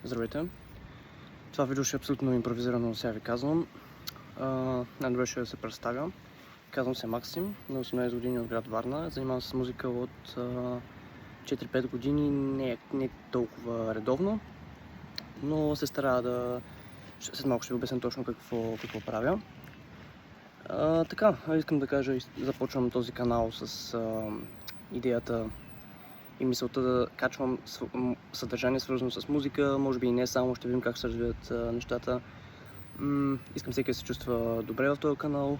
Здравейте! Това видео ще е абсолютно импровизирано, сега ви казвам. Най-добре ще се представя. Казвам се Максим, на 18 години от град Варна. Занимавам се с музика от 4-5 години, не толкова редовно, но се старая да... След малко ще ви обясня точно какво правя. Така, искам да кажа, започвам този канал с идеята и мисълта да качвам съдържание свързано с музика, може би и не само, ще видим как се развиват нещата. Искам всеки да се чувства добре в този канал,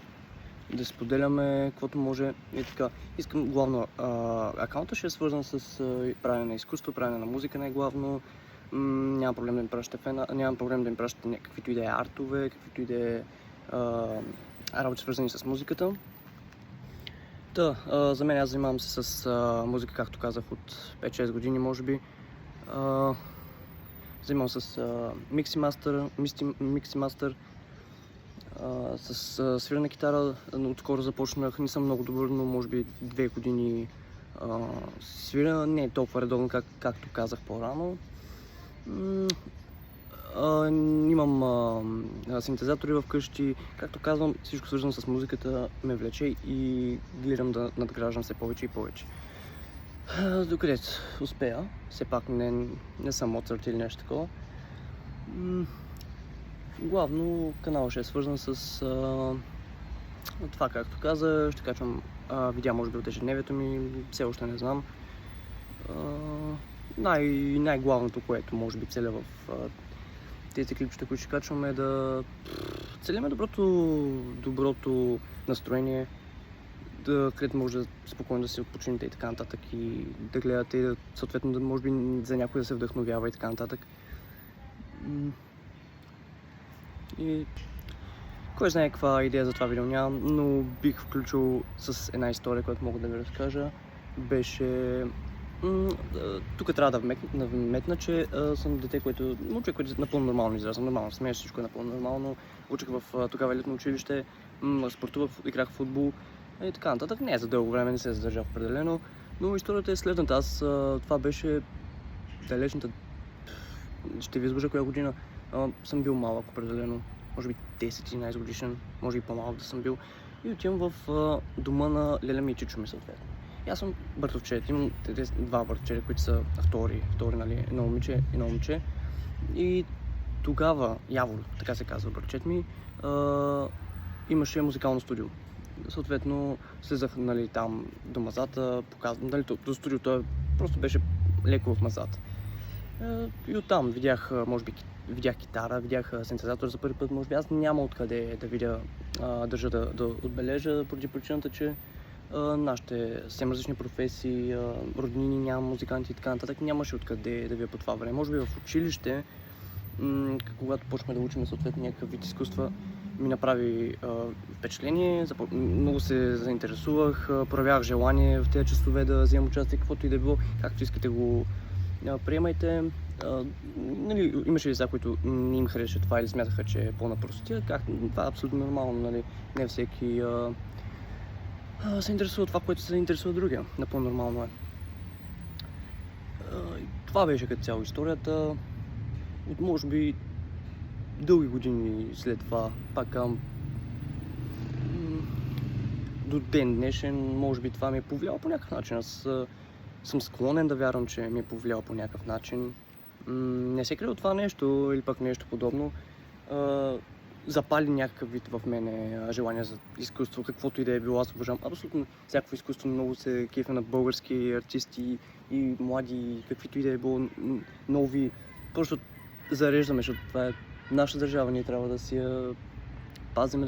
да споделяме каквото може и така. Искам главно акаунта ще е свързан с правене на изкуство, правене на музика най-главно. Нямам проблем да им пращате нямам проблем да им пращате каквито и да е артове, каквито и да е работи свързани с музиката. За мен аз занимавам се с музика, както казах, от 5-6 години, може би. Занимавам се с микси-мастер, с свирена китара. Отскоро започнах, не съм много добър, но може би 2 години свиря. Не е толкова редовно, както казах по-рано. Имам синтезатори вкъщи. Както казвам, всичко свързано с музиката ме влече и гледам да надграждам все повече и повече. Докъде успея, все пак не съм Моцарт или нещо такова. Главно каналът ще е свързан с това, както каза, ще качвам видеа може би от ежедневието ми, все още не знам. Най-главното, което може би целя в тези клипчета, които ще качваме, да целиме доброто настроение, където може спокойно да се отпочинете и така нататък и да гледате и да, съответно да може би за някой да се вдъхновява и така нататък. И кой знае каква идея за това видео нямам, но бих включил с една история, която мога да ви разкажа. Беше... Тук трябва да вметна, че съм дете, момче, което е напълно нормално израствам, нормално смея, всичко е напълно нормално. Учих в тогава летно училище, спортувах, играх в футбол и така нататък. Не за дълго време не се задържах определено, но историята е следната. Аз това беше далечната... Ще ви излъжа коя година. Съм бил малък определено, може би 10-11 годишен, може и по-малък да съм бил. И отивам в дома на леля ми и чичо ми съответно. И аз съм братовче, имам два братовчета, които са втори, нали, едно момче. И тогава, Явор, така се казва братовчет ми, имаше музикално студио. Съответно, слизах, нали, там до мазата, показвам, нали, до студиото просто беше леко в мазата. И оттам видях китара, видях синтезатор за първи път, може би аз няма откъде да видя, държа да отбележа, поради причината, че нашите съвсем различни професии, роднини, няма музиканти и така нататък, нямаше откъде да видя по това време. Може би в училище, когато почнахме да учим съответно някакъв вид изкуства, ми направи впечатление, много се заинтересувах, проявявах желание в тези часове да вземам участие, каквото и да било, както искате го приемайте. Нали, имаше лица, които не им хареше това или смятаха, че е пълна простотия. Това е абсолютно нормално, нали? Не всеки се интересува това, което се интересува другия. Напълно нормално е. Това беше като цяло историята. От може би дълги години след това, пак до ден днешен, може би това ми е повлияло по някакъв начин. Аз съм склонен да вярвам, че ми е повлияло по някакъв начин. Не се крие от това нещо или пък нещо подобно. Запали някакъв вид в мене желание за изкуство, каквото и да е било. Аз уважавам абсолютно всякакво изкуство, много се кефя на български артисти и млади, каквито и да е било нови. Просто зареждаме, защото това е наша държава, ние трябва да си я пазим,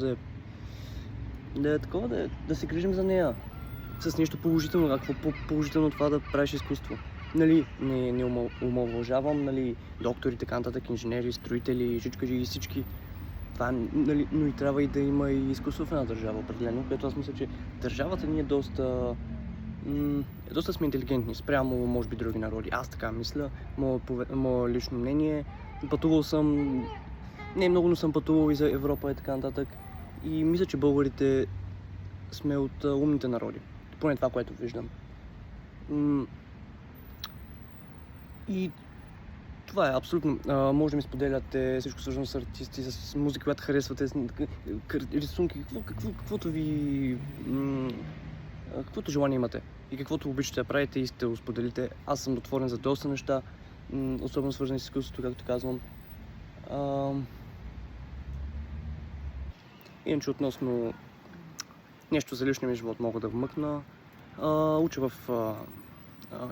да е такова, да се грижим за нея. С нещо положително, какво по-положително това да правиш изкуство. Нали, не омалважавам, нали, доктори, така нататък, инженери, строители, жичкаджи и всички. Това, нали, но и трябва и да има и изкуство в една държава, определено, което аз мисля, че държавата ни е доста сме интелигентни, спрямо, може би, други народи. Аз така мисля, мое лично мнение. Пътувал съм, не много, но съм пътувал и за Европа и така нататък. И мисля, че българите сме от умните народи. Поне това, което виждам. И Това е абсолютно. Може да ми споделяте всичко свързано с артисти, с музика, която харесвате, рисунки, каквото ви... каквото желание имате и каквото обичате да правите и сте го споделите. Аз съм отворен за доста неща, особено свързани с изкуството, както казвам. Иначе относно нещо за личния ми живот мога да вмъкна. Уча в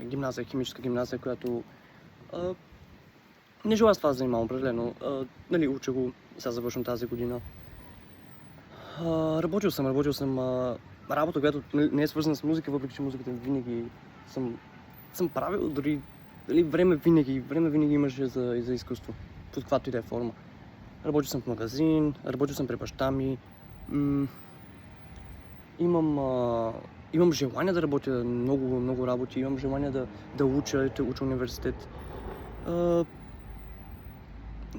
гимназия, химическа гимназия, която не желая с това да занимавам определено. Уча го, сега завършвам тази година. Работил съм работа, която не е свързана с музика, въпреки че музиката винаги съм правил, дори време винаги имаше за изкуство, под каквато и да е форма. Работил съм в магазин, работил съм при баща ми. Имам желание да работя много работи, имам желание да уча университет.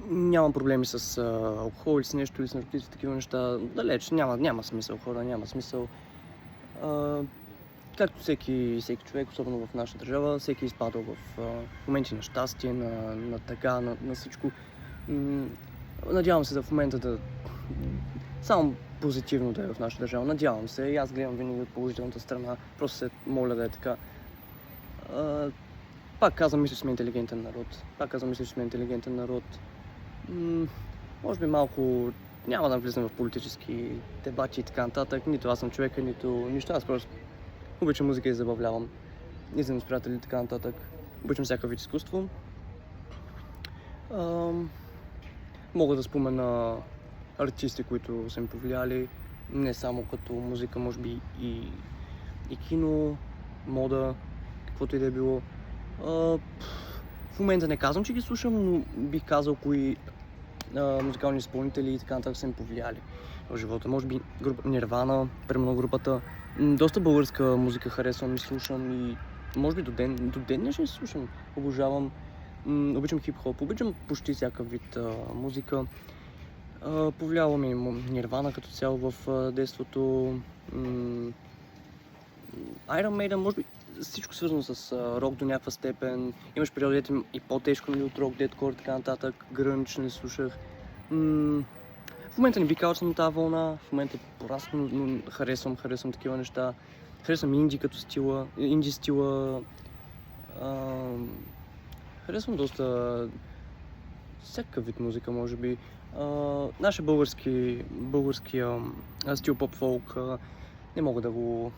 Нямам проблеми с алкохол или с нещо, или с наркотици, такива неща. Далеч, няма смисъл, хора, няма смисъл. Както всеки човек, особено в нашата държава, всеки е изпадал в моменти на щастие, на тъга, на всичко. Надявам се в момента само позитивно да е в нашата държава. Надявам се и аз гледам винаги от положителната страна. Просто се моля да е така. Пак казвам, мисля, че сме интелигентен народ. Може би малко няма да влизам в политически дебати и така нататък. Нито аз съм човека, нито нищо. Аз просто обичам музика и забавлявам. Излизам с приятели и така нататък. Обичам всякакъв вид изкуство. Мога да спомена артисти, които са ми повлияли. Не само като музика, може би и кино, мода, каквото и да е било. В момента не казвам, че ги слушам, но бих казал кои музикални изпълнители и така нататък са ми повлияли в живота. Може би Нирвана, примерно групата. Доста българска музика харесвам и слушам и може би до ден днешен слушам. Обожавам. Обичам хип-хоп, обичам почти всякакъв вид музика. Повлияла ми Нирвана като цяло в детството. Iron Maiden, може би всичко свързано с рок до някаква степен. Имаш периоди, дето и по-тежко от рок, деткор, така нататък. Грънч не слушах. В момента не би казал, че съм на тази вълна. В момента порасно, но харесвам такива неща. Харесвам инди стила. Харесвам доста всякакъв вид музика, може би. Нашия българския стил поп-фолк не мога да го...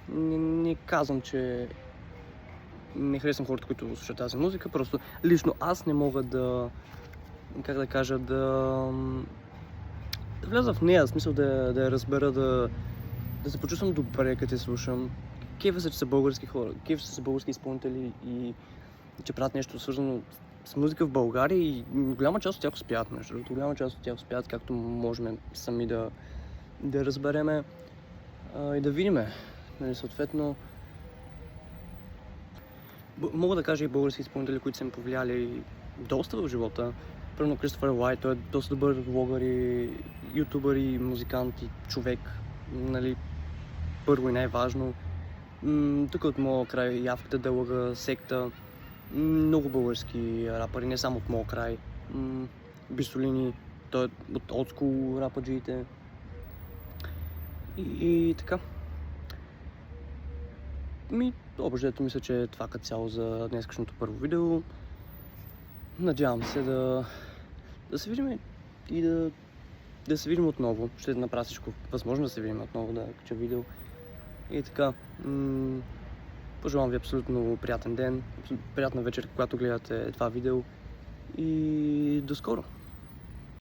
Не казвам, че не харесвам хората, които слушат тази музика, просто лично аз не мога да... Как да кажа, да вляза в нея, в смисъл да я разбера, да се почувствам добре, като я слушам. Кефа се, че са български хора, кефа се, че са български изпълнители и че правят нещо свързано с музика в България и голяма част от тях успяват, между другото. Голяма част от тях успяват, както можем сами да разбереме и да видиме. Съответно, мога да кажа и български изпълнители, които са ми повлияли доста в живота. Примерно Кристофър Лайт, той е доста добър влогър и ютубър и музикант и човек, първо и най-важно. Тук от моя край Явката Дълга, Секта, много български рапъри, не само от моя край. Бисолини, той е от олдскул рападжиите. И така. Общо мисля, че е това като цяло за днескашното първо видео. Надявам се да се видим и да се видим отново. Ще направя всичко възможно да се видим отново, да кача видео. И така. Пожелавам ви абсолютно приятен ден, приятна вечер, когато гледате това видео и до скоро!